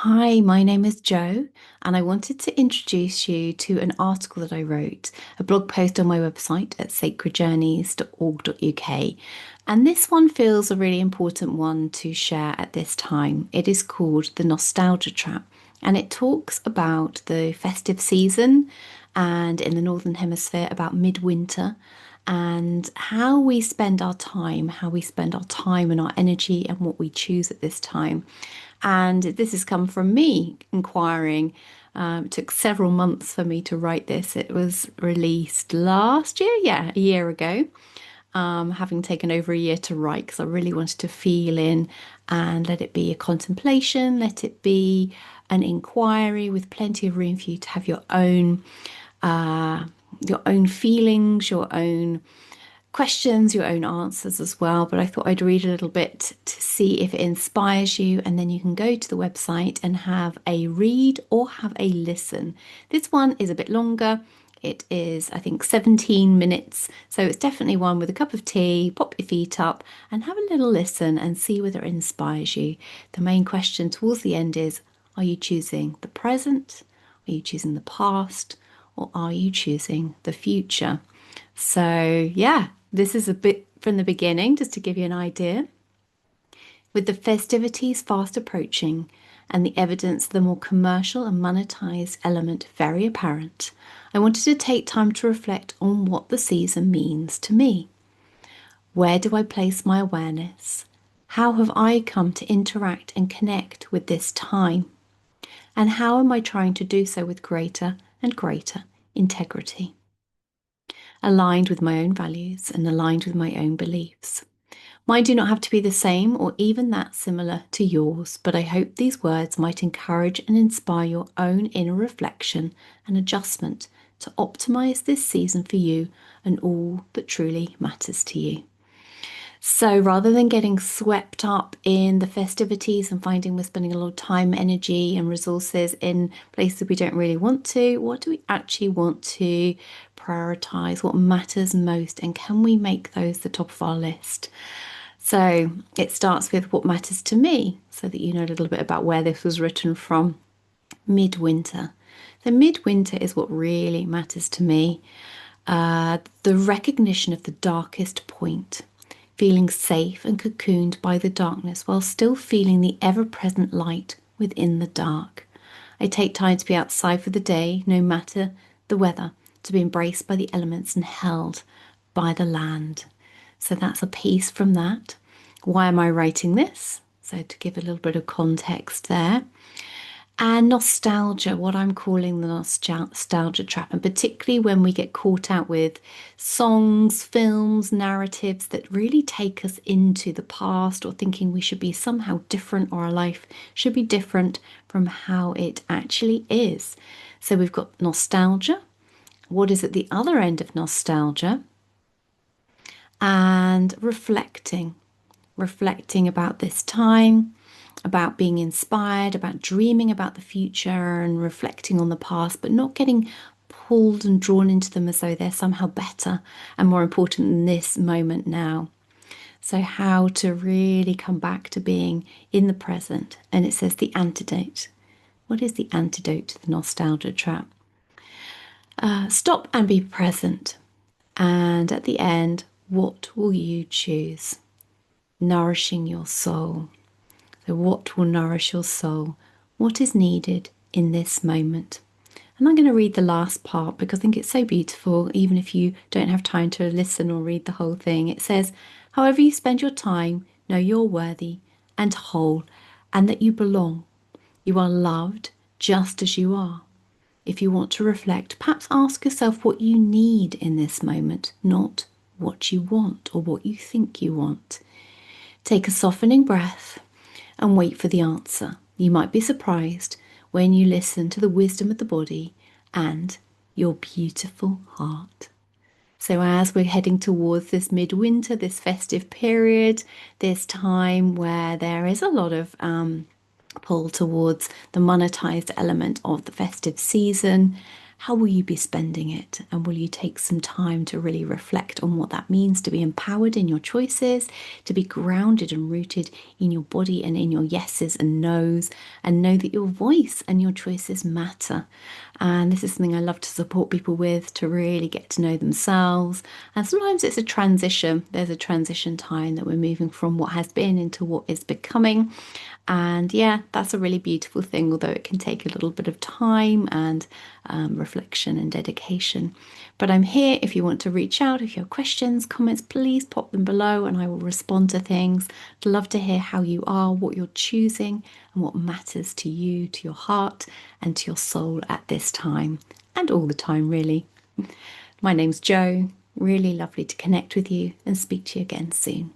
Hi, my name is Jo, and I wanted to introduce you to an article that I wrote, a blog post on my website at sacredjourneys.org.uk. And this one feels a really important one to share at this time. It is called The Nostalgia Trap, and it talks about the festive season and in the Northern Hemisphere about midwinter and how we spend our time and our energy and what we choose at this time. And this has come from me inquiring. It took several months for me to write this. It was released last year, yeah, a year ago, having taken over a year to write because I really wanted to feel in and let it be a contemplation, let it be an inquiry with plenty of room for you to have your own feelings, your own questions, your own answers as well. But I thought I'd read a little bit to see if it inspires you, and then you can go to the website and have a read or have a listen. This one is a bit longer. It is, I think, 17 minutes. So it's definitely one with a cup of tea, pop your feet up and have a little listen and see whether it inspires you. The main question towards the end is, are you choosing the present? Are you choosing the past? Or are you choosing the future? So, yeah, this is a bit from the beginning, just to give you an idea. With the festivities fast approaching and the evidence of the more commercial and monetized element very apparent, I wanted to take time to reflect on what the season means to me. Where do I place my awareness? How have I come to interact and connect with this time? And how am I trying to do so with greater and greater integrity? Aligned with my own values and aligned with my own beliefs. Mine do not have to be the same or even that similar to yours, but I hope these words might encourage and inspire your own inner reflection and adjustment to optimize this season for you and all that truly matters to you. So rather than getting swept up in the festivities and finding we're spending a lot of time, energy, and resources in places we don't really want to, what do we actually want to prioritize? What matters most? And can we make those the top of our list? So it starts with what matters to me, so that you know a little bit about where this was written from. Midwinter. The midwinter is what really matters to me. The recognition of the darkest point, feeling safe and cocooned by the darkness while still feeling the ever present light within the dark. I take time to be outside for the day, no matter the weather, to be embraced by the elements and held by the land. So that's a piece from that. Why am I writing this? So, to give a little bit of context there. And nostalgia, what I'm calling the nostalgia trap, and particularly when we get caught out with songs, films, narratives that really take us into the past or thinking we should be somehow different or our life should be different from how it actually is. So we've got nostalgia. What is at the other end of nostalgia? And reflecting about this time, about being inspired, about dreaming about the future and reflecting on the past, but not getting pulled and drawn into them as though they're somehow better and more important than this moment now. So, how to really come back to being in the present. And it says the antidote. What is the antidote to the nostalgia trap? Stop and be present. And at the end, what will you choose? Nourishing your soul. So, what will nourish your soul? What is needed in this moment? And I'm going to read the last part because I think it's so beautiful, even if you don't have time to listen or read the whole thing. It says, however you spend your time, know you're worthy and whole and that you belong. You are loved just as you are. If you want to reflect, perhaps ask yourself what you need in this moment, not what you want or what you think you want. Take a softening breath and wait for the answer. You might be surprised when you listen to the wisdom of the body and your beautiful heart. So, as we're heading towards this midwinter, this festive period, this time where there is a lot of pull towards the monetized element of the festive season, how will you be spending it? And will you take some time to really reflect on what that means to be empowered in your choices, to be grounded and rooted in your body and in your yeses and nos, and know that your voice and your choices matter. And this is something I love to support people with, to really get to know themselves. And sometimes it's a transition. There's a transition time that we're moving from what has been into what is becoming. And yeah, that's a really beautiful thing, although it can take a little bit of time and reflection and dedication. But I'm here if you want to reach out. If you have questions, comments, please pop them below and I will respond to things. I'd love to hear how you are, what you're choosing, and what matters to you, to your heart, and to your soul at this time, and all the time, really. My name's Jo. Really lovely to connect with you and speak to you again soon.